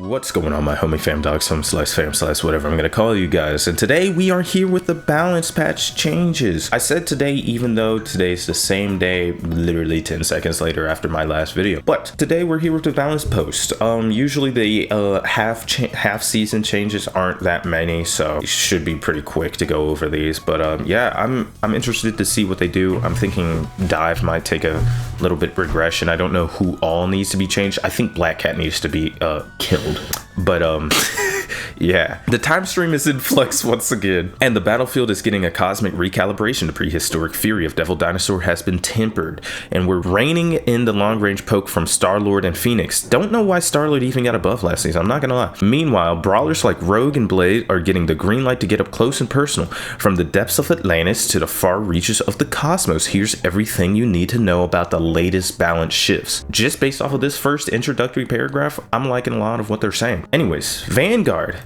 What's going on, my homie fam dogs, home slice fam slice, whatever I'm gonna call you guys, and today we are here with the balance patch changes. I said today even though today's the same day, literally 10 seconds later after my last video, but today we're here with the balance post. Usually the half season changes aren't that many, so it should be pretty quick to go over these, but yeah, I'm interested to see what they do. I'm thinking Dive might take a little bit regression. I don't know who all needs to be changed. I think Black Cat needs to be killed. But yeah, the time stream is in flux once again, and the battlefield is getting a cosmic recalibration. The prehistoric fury of Devil Dinosaur has been tempered, and we're reining in the long-range poke from Star-Lord and Phoenix. Don't know why Star-Lord even got a buff last season, I'm not gonna lie. Meanwhile, brawlers like Rogue and Blade are getting the green light to get up close and personal. From the depths of Atlantis to the far reaches of the cosmos, here's everything you need to know about the latest balance shifts. Just based off of this first introductory paragraph, I'm liking a lot of what they're saying. Anyways, Vanguard.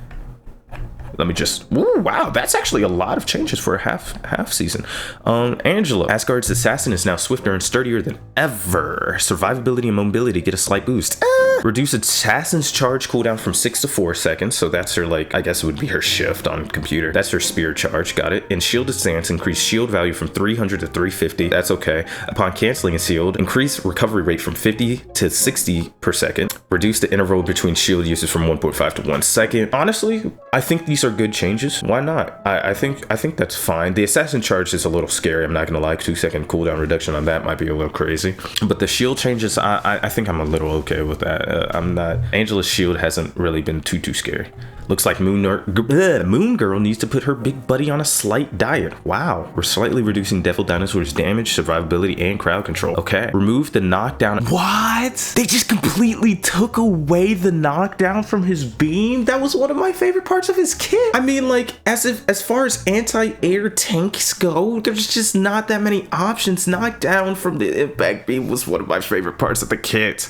Let me just, ooh, wow, that's actually a lot of changes for a half season. Angela, Asgard's assassin, is now swifter and sturdier than ever. Survivability and mobility get a slight boost. Reduce assassin's charge cooldown from 6 to 4 seconds. So that's her, like, I guess it would be her shift on computer. That's her spear charge, got it. And shielded stance, increase shield value from 300 to 350. That's okay. Upon canceling a shield, increase recovery rate from 50 to 60 per second. Reduce the interval between shield uses from 1.5 to 1 second. Honestly, I think these are good changes. Why not? I think that's fine. The assassin charge is a little scary, I'm not gonna lie. 2-second cooldown reduction on that might be a little crazy, but the shield changes, I think I'm a little okay with that. I'm not. Angela's shield hasn't really been too scary. Looks like Moon Girl needs to put her big buddy on a slight diet. Wow. We're slightly reducing Devil Dinosaur's damage, survivability, and crowd control. Okay. Remove the knockdown. What? They just completely took away the knockdown from his beam? That was one of my favorite parts of his kit. I mean, like, as far as anti-air tanks go, there's just not that many options. Knockdown from the impact beam was one of my favorite parts of the kit.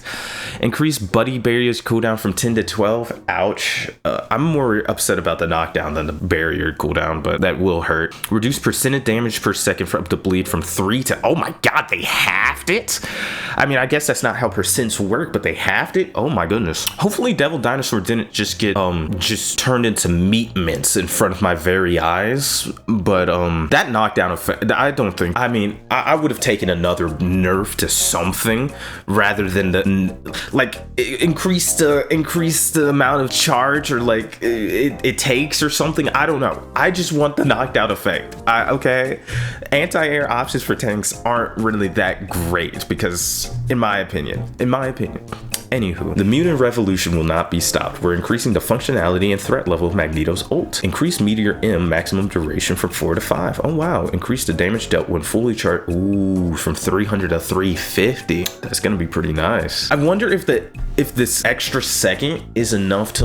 Increase buddy barriers cooldown from 10 to 12. Ouch. I'm more upset about the knockdown than the barrier cooldown, but that will hurt. Reduce percentage damage per second from the bleed from 3 to, oh my god, they halved it. I mean, I guess that's not how percents work, but they halved it. Oh my goodness. Hopefully Devil Dinosaur didn't just get just turned into meat mince in front of my very eyes, but that knockdown effect, I don't think, I mean, I would have taken another nerf to something rather than the, like, increase the amount of charge, or like it takes or something. I don't know. I just want the knockdown effect. Okay, anti-air options for tanks aren't really that great because, in my opinion. Anywho, the mutant revolution will not be stopped. We're increasing the functionality and threat level of Magneto's ult. Increase Meteor M maximum duration from 4 to 5. Oh wow. Increase the damage dealt when fully charged. Ooh, from 300 to 350. That's gonna be pretty nice. I wonder if this extra second is enough to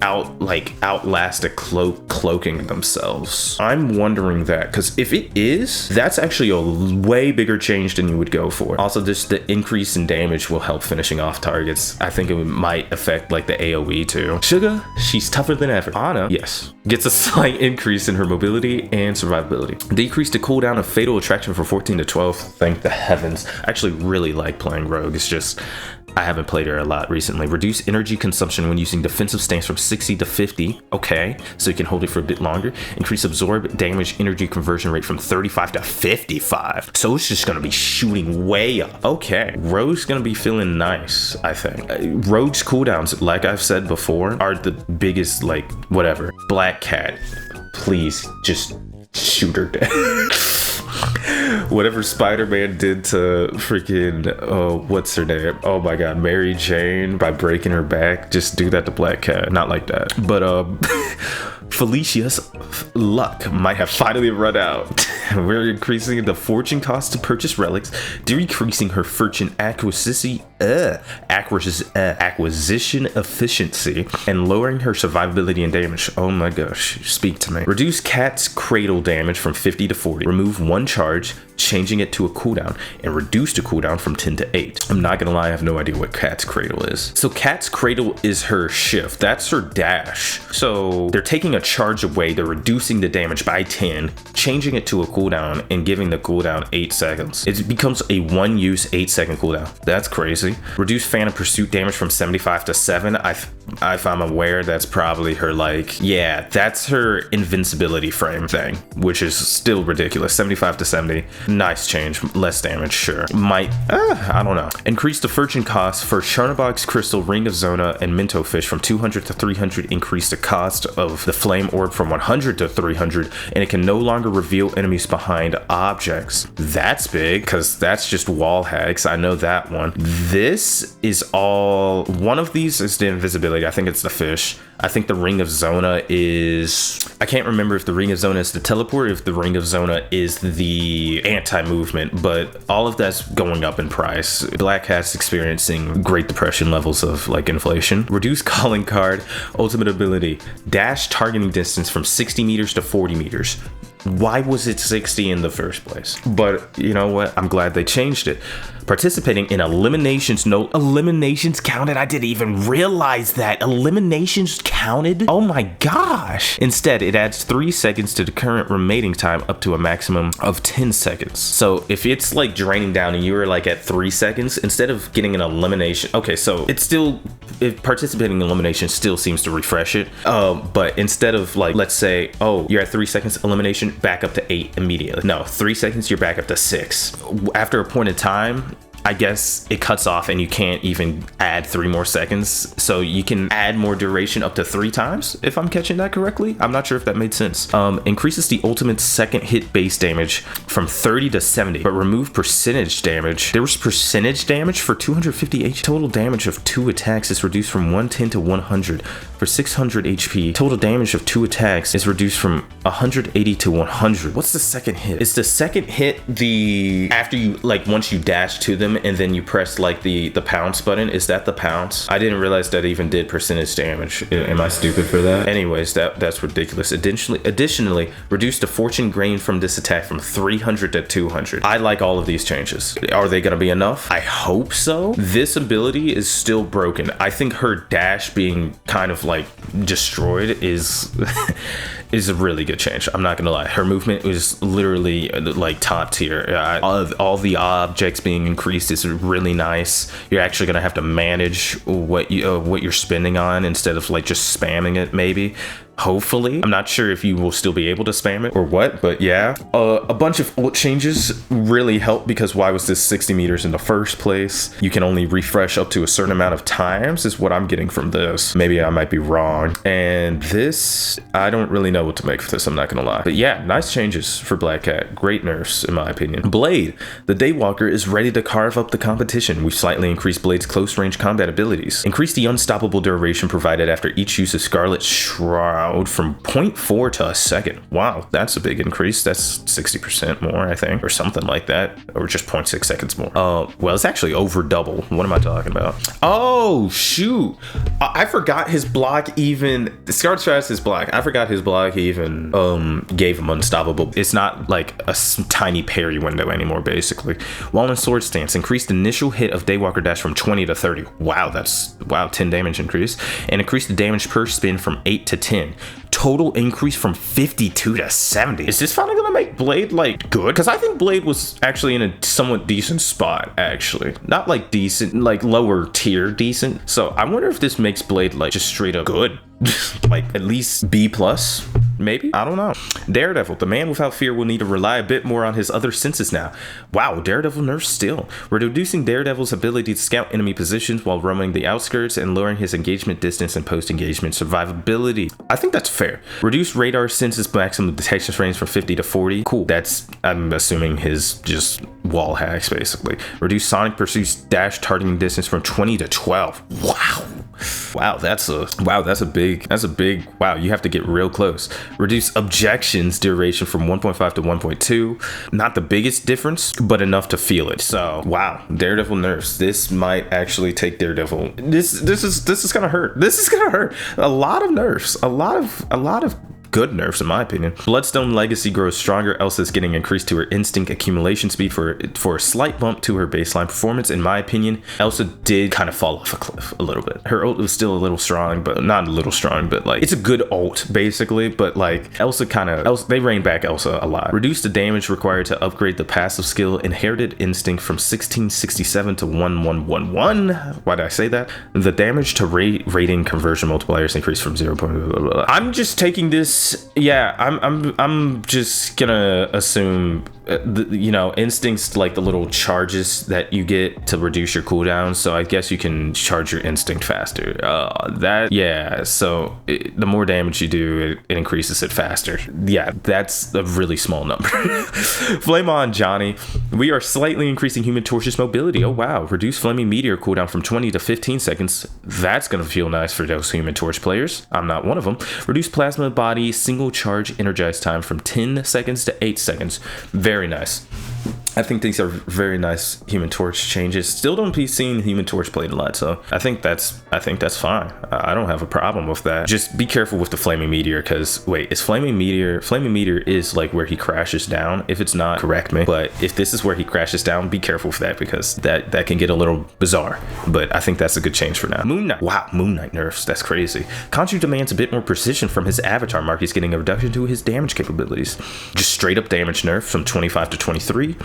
outlast a cloaking themselves. I'm wondering that, because if it is, that's actually a way bigger change than you would go for. Also, just the increase in damage will help finishing off targets. I think it might affect like the AoE too. Suga, she's tougher than ever. Anna, yes, gets a slight increase in her mobility and survivability. Decrease the cooldown of Fatal Attraction from 14 to 12. Thank the heavens. I actually really like playing Rogue. It's just, I haven't played her a lot recently. Reduce energy consumption when using defensive stance from 60 to 50. Okay, so you can hold it for a bit longer. Increase absorb damage energy conversion rate from 35 to 55. So it's just gonna be shooting way up. Okay, Rogue's gonna be feeling nice, I think. Rogue's cooldowns, like I've said before, are the biggest, like, whatever. Black Cat, please just shoot her dead. Whatever Spider-Man did to freaking, what's her name? Oh my god, Mary Jane, by breaking her back, just do that to Black Cat. Not like that. But, Felicia's luck might have finally run out. We're increasing the fortune cost to purchase relics, decreasing her fortune acquisition efficiency, and lowering her survivability and damage. Oh my gosh, speak to me. Reduce Cat's cradle damage from 50 to 40. Remove 1 charge. changing it to a cooldown, and reduced a cooldown from 10 to 8. I'm not gonna lie, I have no idea what Cat's Cradle is. So Cat's Cradle is her shift. That's her dash. So they're taking a charge away, they're reducing the damage by 10, changing it to a cooldown, and giving the cooldown 8 seconds. It becomes a one-use 8-second cooldown. That's crazy. Reduce Phantom Pursuit damage from 75 to 7. If I'm aware, that's probably her, like, yeah, that's her invincibility frame thing, which is still ridiculous. 75 to 70. Nice change. Less damage, sure. I don't know. Increase the fortune cost for Charnabog's Crystal, Ring of Zona, and Minto Fish from 200 to 300. Increase the cost of the Flame Orb from 100 to 300, and it can no longer reveal enemies behind objects. That's big, because that's just wall hacks. I know that one. This is all... One of these is the invisibility. I think it's the fish. I think the Ring of Zona is... I can't remember if the Ring of Zona is the teleport or if the Ring of Zona is the anti-movement, but all of that's going up in price. Black Cat's experiencing Great Depression levels of, like, inflation. Reduce calling card, ultimate ability, dash targeting distance from 60 meters to 40 meters. Why was it 60 in the first place? But you know what? I'm glad they changed it. Participating in eliminations. No, eliminations counted. I didn't even realize that eliminations counted. Oh my gosh. Instead, it adds 3 seconds to the current remaining time up to a maximum of 10 seconds. So if it's like draining down and you were like at 3 seconds, instead of getting an elimination, okay, so it's still, if participating in elimination still seems to refresh it. But instead of, like, let's say, oh, you're at 3 seconds elimination, back up to 8 immediately. No, 3 seconds, you're back up to 6. After a point in time, I guess it cuts off and you can't even add 3 more seconds. So you can add more duration up to 3 times, if I'm catching that correctly. I'm not sure if that made sense. Increases the ultimate second hit base damage from 30 to 70, but remove percentage damage. There was percentage damage for 250 HP. Total damage of 2 attacks is reduced from 110 to 100. For 600 HP, total damage of 2 attacks is reduced from 180 to 100. What's the second hit? Is the second hit the after you, like, once you dash to them and then you press like the pounce button? Is that the pounce? I didn't realize that even did percentage damage. Am I stupid for that? Anyways, that's ridiculous. Additionally, reduce the fortune gain from this attack from 300 to 200. I like all of these changes. Are they gonna be enough? I hope so. This ability is still broken. I think her dash being kind of like destroyed is is a really good change. I'm not gonna lie. Her movement is literally like top tier. All the objects being increased is really nice. You're actually gonna have to manage what you're spending on instead of like just spamming it, maybe. Hopefully. I'm not sure if you will still be able to spam it or what, but yeah. A bunch of ult changes really help, because why was this 60 meters in the first place? You can only refresh up to a certain amount of times is what I'm getting from this. Maybe I might be wrong. And this, I don't really know what to make for this, I'm not gonna lie. But yeah, nice changes for Black Cat. Great nerfs, in my opinion. Blade, the Daywalker, is ready to carve up the competition. We've slightly increased Blade's close range combat abilities. Increase the unstoppable duration provided after each use of Scarlet Shroud from 0.4 to a second. Wow, that's a big increase. That's 60% more, I think, or something like that, or just 0.6 seconds more. Well, it's actually over double. What am I talking about? Oh shoot, I forgot his block even. Scarlet Shroud's his block. I forgot his block even gave him unstoppable. It's not like a tiny parry window anymore, basically. While in sword stance, increased initial hit of Daywalker dash from 20 to 30. Wow, 10 damage increase, and increased the damage per spin from 8 to 10. Total increase from 52 to 70. Is this finally gonna make Blade like good? Because I think Blade was actually in a somewhat decent spot, actually. Not like decent, like lower tier decent. So I wonder if this makes Blade like just straight up good. Like at least B+, maybe? I don't know. Daredevil, the man without fear, will need to rely a bit more on his other senses now. Wow, Daredevil nerfs still. Reducing Daredevil's ability to scout enemy positions while roaming the outskirts and lowering his engagement distance and post-engagement survivability. I think that's fair. Reduce radar senses maximum detection range from 50 to 40. Cool. That's, I'm assuming, his just wall hacks, basically. Reduce Sonic Pursuit's dash targeting distance from 20 to 12. Wow, that's a big, wow, you have to get real close. Reduce objections duration from 1.5 to 1.2. Not the biggest difference, but enough to feel it. So wow, Daredevil nerfs. This might actually take Daredevil. This is gonna hurt. This is gonna hurt. A lot of nerfs, a lot of good nerfs in my opinion. Bloodstone Legacy grows stronger. Elsa's getting increased to her instinct accumulation speed for a slight bump to her baseline performance. In my opinion, Elsa did kind of fall off a cliff a little bit. Her ult was still a little strong, but not a little strong, but like it's a good ult basically. But like Elsa they reined back Elsa a lot. Reduced the damage required to upgrade the passive skill Inherited Instinct from 1667 to 1111. Why did I say that? The damage to rating conversion multipliers increased from 0. I'm just taking this. Yeah, I'm just gonna assume you know, instincts like the little charges that you get to reduce your cooldown, so I guess you can charge your instinct faster. So the more damage you do, it increases it faster. Yeah, that's a really small number. Flame on Johnny. We are slightly increasing Human Torch's mobility. Oh wow, reduce Flaming Meteor cooldown from 20 to 15 seconds. That's gonna feel nice for those Human Torch players. I'm not one of them. Reduce Plasma Body single charge energize time from 10 seconds to 8 seconds. Very nice. I think these are very nice Human Torch changes. Still don't be seeing Human Torch played a lot, so I think that's fine. I don't have a problem with that. Just be careful with the Flaming Meteor, because wait, is Flaming Meteor is like where he crashes down? If it's not, correct me. But if this is where he crashes down, be careful with that, because that can get a little bizarre. But I think that's a good change for now. Moon Knight. Wow, Moon Knight nerfs. That's crazy. Khonshu demands a bit more precision from his avatar mark. He's getting a reduction to his damage capabilities. Just straight up damage nerf from 25 to 23.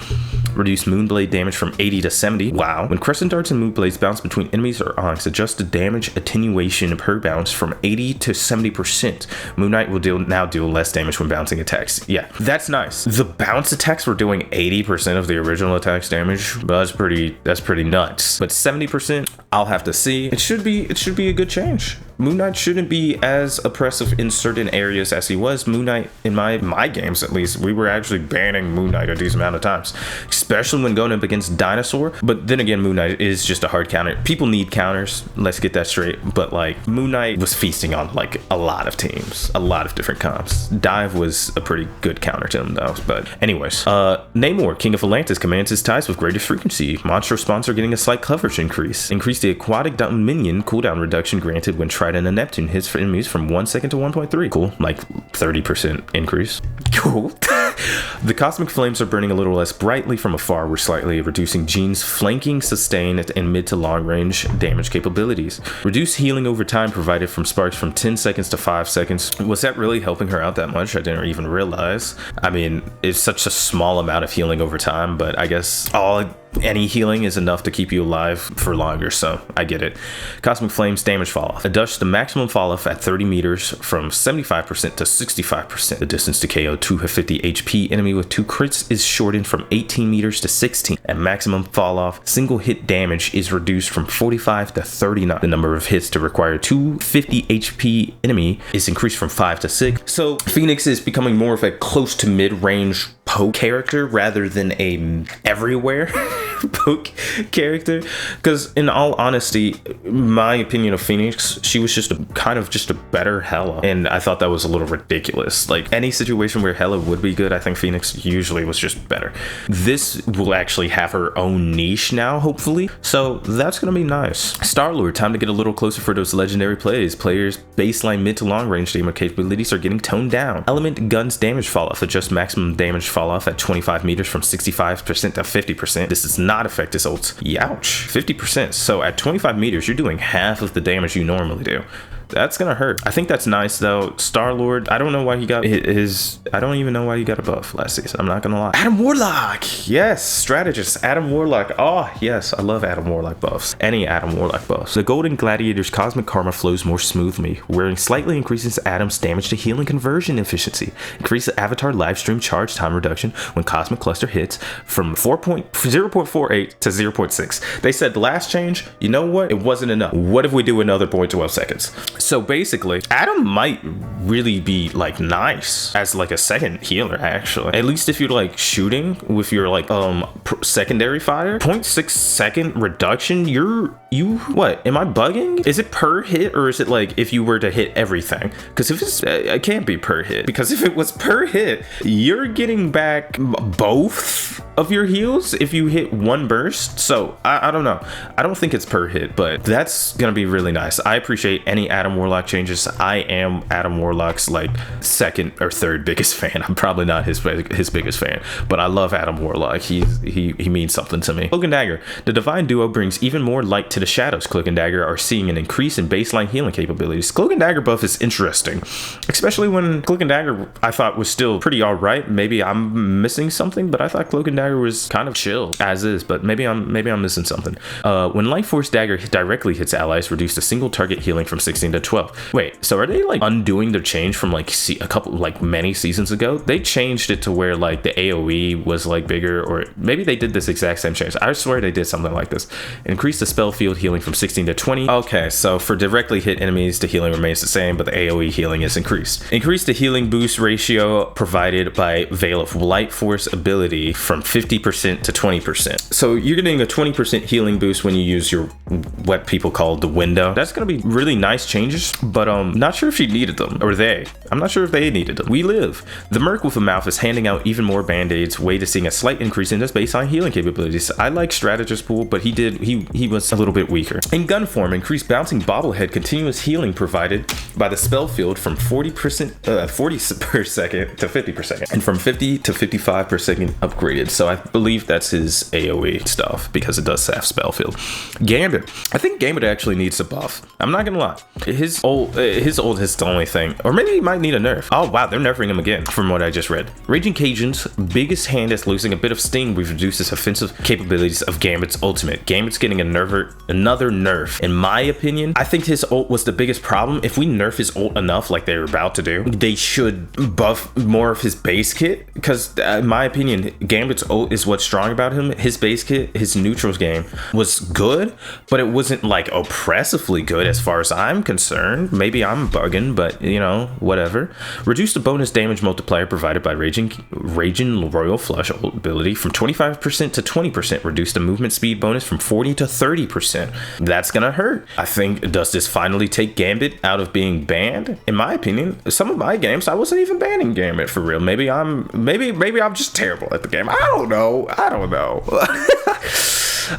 Reduce Moonblade damage from 80 to 70. Wow. When Crescent Darts and Moonblades bounce between enemies or Onyx, adjust the damage attenuation per bounce from 80 to 70%. Moon Knight will now deal less damage when bouncing attacks. Yeah, that's nice. The bounce attacks were doing 80% of the original attack's damage. That's pretty nuts. But 70%, I'll have to see. It should be a good change. Moon Knight shouldn't be as oppressive in certain areas as he was. Moon Knight, in my games at least, we were actually banning Moon Knight a decent amount of times, especially when going up against Dinosaur. But then again, Moon Knight is just a hard counter. People need counters, let's get that straight. But like, Moon Knight was feasting on like a lot of teams, a lot of different comps. Dive was a pretty good counter to him though. But anyways, Namor, King of Atlantis, commands his ties with greater frequency. Monster spawns are getting a slight coverage increase. Increase the aquatic minion cooldown reduction granted when Trident and Neptune hits for enemies from 1 second to 1.3. Cool, like 30% increase. Cool. The cosmic flames are burning a little less brightly from afar. We're slightly reducing Jean's flanking, sustained, and mid to long range damage capabilities. Reduce healing over time provided from sparks from 10 seconds to 5 seconds. Was that really helping her out that much? I didn't even realize. I mean, it's such a small amount of healing over time, but I guess any healing is enough to keep you alive for longer, so I get it. Cosmic Flames damage fall off. Adjust the maximum fall off at 30 meters from 75% to 65%. The distance to KO 250 HP enemy with 2 crits is shortened from 18 meters to 16. And maximum fall off single hit damage is reduced from 45 to 39. The number of hits to require 250 HP enemy is increased from 5 to 6. So Phoenix is becoming more of a close to mid-range poke character rather than a everywhere poke character, because in all honesty, my opinion of Phoenix, she was just a better Hela, and I thought that was a little ridiculous. Like, any situation where Hela would be good, I think Phoenix usually was just better. This will actually have her own niche now, hopefully, so that's gonna be nice. Star-Lord, time to get a little closer for those legendary plays. Players baseline mid to long range damage capabilities are getting toned down. Element guns damage fall off. Adjust maximum damage fall off at 25 meters from 65% to 50%. This does not affect his ults. Youch, 50%. So at 25 meters, you're doing half of the damage you normally do. That's gonna hurt. I think that's nice though. Star-Lord, I don't know why he got I don't even know why he got a buff last season. I'm not gonna lie. Adam Warlock, yes, strategist Adam Warlock. Oh yes, I love Adam Warlock buffs. Any Adam Warlock buffs. The Golden Gladiator's cosmic karma flows more smoothly, wearing slightly increases Adam's damage to healing conversion efficiency. Increase the avatar live stream charge time reduction when cosmic cluster hits from 0.48 to 0.6. They said the last change, you know what? It wasn't enough. What if we do another 0.12 seconds? So basically, Adam might really be like nice as like a second healer, actually. At least if you're like shooting with your like secondary fire. 0.6 second reduction, what? Am I bugging? Is it per hit, or is it like if you were to hit everything? Because if it can't be per hit, because if it was per hit, you're getting back both of your heals if you hit one burst. So I don't know. I don't think it's per hit, but that's gonna be really nice. I appreciate any Adam Adam Warlock changes. I am Adam Warlock's like second or third biggest fan. I'm probably not his biggest fan, but I love Adam Warlock. He means something to me. Cloak and Dagger. The Divine Duo brings even more light to the shadows. Cloak and Dagger are seeing an increase in baseline healing capabilities. Cloak and Dagger buff is interesting, especially when Cloak and Dagger I thought was still pretty alright. Maybe I'm missing something, but I thought Cloak and Dagger was kind of chill as is, but maybe I'm missing something. When Life Force Dagger directly hits allies, reduce a single target healing from 16 to 12. Wait, so are they like undoing their change from like many seasons ago? They changed it to where like the AoE was like bigger, or maybe they did this exact same change. I swear they did something like this. Increase the spell field healing from 16 to 20. Okay, so for directly hit enemies, the healing remains the same, but the AoE healing is increased. Increase the healing boost ratio provided by Veil of Light Force ability from 50% to 20%. So you're getting a 20% healing boost when you use your, what people call the window. That's gonna be really nice changes, but not sure if she needed them, or they. I'm not sure if they needed them. We live. The Merc with a Mouth is handing out even more band-aids, way to seeing a slight increase in his baseline healing capabilities. I like Strategist pool, but he was a little bit weaker. In gun form, increased bouncing bobblehead continuous healing provided by the spell field from 40 per second to 50 per second, and from 50 to 55 per second upgraded. So I believe that's his AoE stuff, because it does have spell field. Gambit. I think Gambit actually needs a buff. I'm not gonna lie. His ult is the only thing, or maybe he might need a nerf. Oh wow, they're nerfing him again from what I just read. Raging Cajun's biggest hand is losing a bit of sting. We've reduced his offensive capabilities of Gambit's ultimate. Gambit's getting another nerf. In my opinion, I think his ult was the biggest problem. If we nerf his ult enough, like they're about to do, they should buff more of his base kit, because in my opinion, Gambit's ult is what's strong about him. His base kit, his neutrals game was good, but it wasn't like oppressively good as far as I'm concerned. Maybe I'm bugging, but you know, whatever. Reduce the bonus damage multiplier provided by Raging Royal Flush ult ability from 25% to 20%. Reduce the movement speed bonus from 40 to 30%. That's gonna hurt. I think, does this finally take Gambit out of being banned? In my opinion, some of my games I wasn't even banning Gambit for real. Maybe I'm just terrible at the game. I don't know.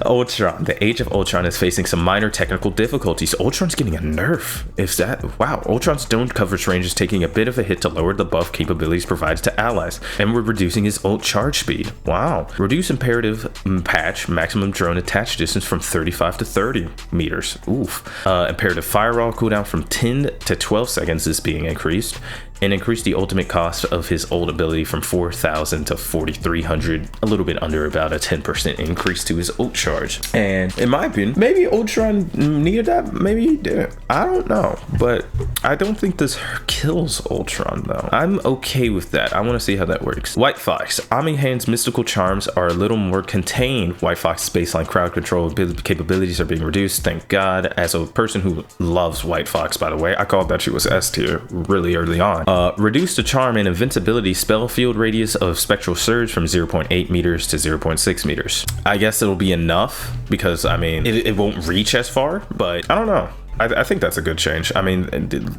Ultron. The Age of Ultron is facing some minor technical difficulties. Ultron's getting a nerf. Wow. Ultron's domed coverage range is taking a bit of a hit to lower the buff capabilities provided to allies, and we're reducing his ult charge speed. Wow. Reduce imperative patch maximum drone attach distance from 35 to 30 meters. Oof. Imperative firewall cooldown from 10 to 12 seconds is being increased, and increase the ultimate cost of his ult ability from 4,000 to 4,300, a little bit under about a 10% increase to his ult charge. And in my opinion, maybe Ultron needed that, maybe he didn't. I don't know, but I don't think this kills Ultron though. I'm okay with that. I want to see how that works. White Fox. Amihan's mystical charms are a little more contained. White Fox's baseline crowd control capabilities are being reduced, thank God. As a person who loves White Fox, by the way, I called that she was S tier really early on. Reduce the charm and invincibility spell field radius of Spectral Surge from 0.8 meters to 0.6 meters. I guess it'll be enough, because I mean, it won't reach as far, but I don't know. I think that's a good change. I mean,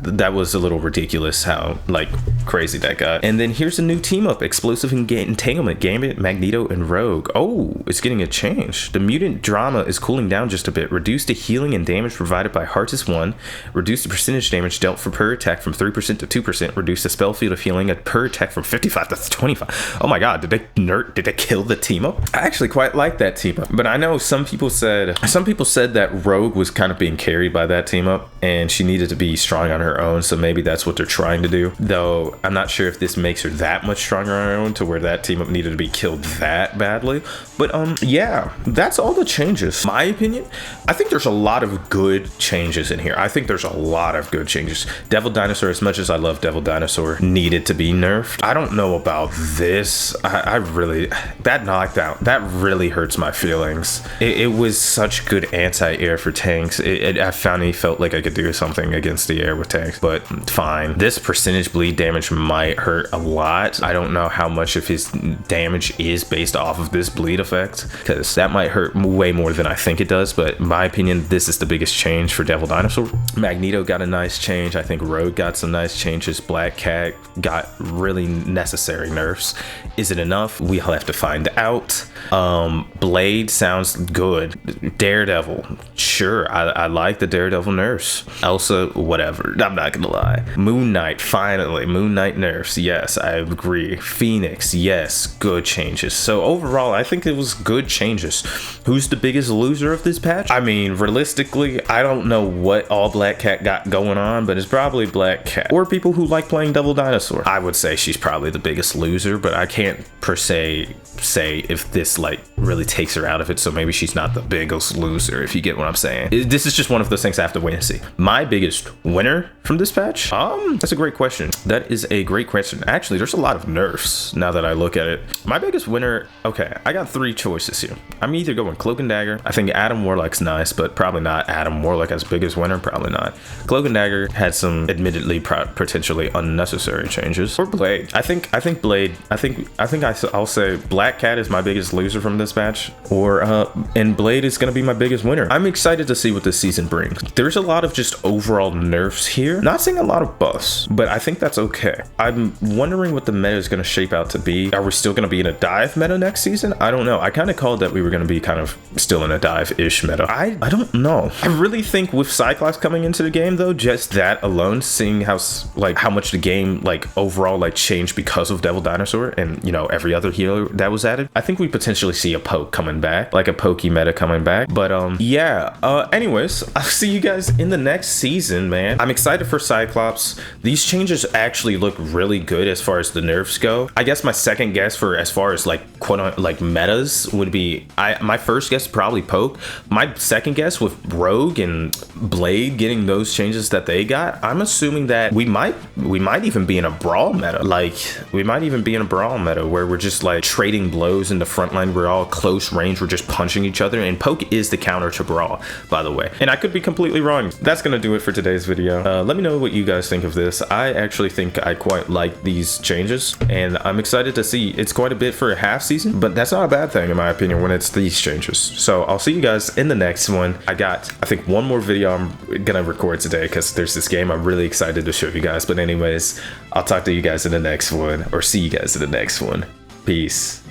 that was a little ridiculous how like crazy that got. And then here's a new team up: Explosive Entanglement, Gambit, Magneto, and Rogue. Oh, it's getting a change. The mutant drama is cooling down just a bit. Reduce the healing and damage provided by Heartus 1. Reduce the percentage damage dealt for per attack from 3% to 2%. Reduce the spell field of healing at per attack from 55 to 25. Oh my god, did they kill the team up? I actually quite like that team up, but I know some people said that Rogue was kind of being carried by that team up and she needed to be strong on her own, so maybe that's what they're trying to do, though I'm not sure if this makes her that much stronger on her own to where that team up needed to be killed that badly. But yeah, that's all the changes. My opinion, I think there's a lot of good changes in here. Devil Dinosaur, as much as I love Devil Dinosaur, needed to be nerfed. I don't know about this. I really, that knockdown, that really hurts my feelings. It was such good anti-air for tanks. I finally felt like I could do something against the air with tanks, but fine. This percentage bleed damage might hurt a lot. I don't know how much of his damage is based off of this bleed effect, because that might hurt way more than I think it does, but in my opinion, this is the biggest change for Devil Dinosaur. Magneto got a nice change. I think Rogue got some nice changes. Black Cat got really necessary nerfs. Is it enough? We'll have to find out. Blade sounds good. Daredevil, sure, I like the Daredevil Marvel nerfs. Elsa, whatever. I'm not gonna lie. Moon Knight, finally. Moon Knight nerfs. Yes, I agree. Phoenix, yes, good changes. So overall, I think it was good changes. Who's the biggest loser of this patch? I mean, realistically, I don't know what all Black Cat got going on, but it's probably Black Cat. Or people who like playing Devil Dinosaur. I would say she's probably the biggest loser, but I can't per se say if this like really takes her out of it, so maybe she's not the biggest loser, if you get what I'm saying. This is just one of those things I have to wait and see. My biggest winner from this patch? That's a great question. That is a great question. Actually, there's a lot of nerfs now that I look at it. My biggest winner, okay, I got 3 choices here. I'm either going Cloak and Dagger. I think Adam Warlock's nice, but probably not Adam Warlock as biggest winner, probably not. Cloak and Dagger had some admittedly potentially unnecessary changes. Or Blade. I think Blade, I'll say Black Cat is my biggest loser from this patch, and Blade is going to be my biggest winner. I'm excited to see what this season brings. There's a lot of just overall nerfs here. Not seeing a lot of buffs, but I think that's okay. I'm wondering what the meta is going to shape out to be. Are we still going to be in a dive meta next season? I don't know. I kind of called that we were going to be kind of still in a dive-ish meta. I don't know. I really think with Cyclops coming into the game though, just that alone, seeing how much the game like overall like changed because of Devil Dinosaur and, you know, every other healer that was added, I think we potentially see a poke coming back, like a pokey meta coming back. But yeah, anyways, I'll see you guys in the next season, man. I'm excited for Cyclops. These changes actually look really good as far as the nerfs go. I guess my second guess for as far as like quote like metas would be, my first guess probably poke. My second guess with Rogue and Blade getting those changes that they got, I'm assuming that we might even be in a brawl meta. Like we might even be in a brawl meta where we're just like trading blows in the front line. We're all close range, we're just punching each other, and poke is the counter to brawl, by the way. And I could be completely wrong. That's gonna do it for today's video. Let me know what you guys think of this. I actually think I quite like these changes, and I'm excited to see. It's quite a bit for a half season, but that's not a bad thing in my opinion when it's these changes. So I'll see you guys in the next one. I think one more video I'm gonna record today because there's this game I'm really excited to show you guys. But anyways, I'll talk to you guys in the next one, or see you guys in the next one. Peace.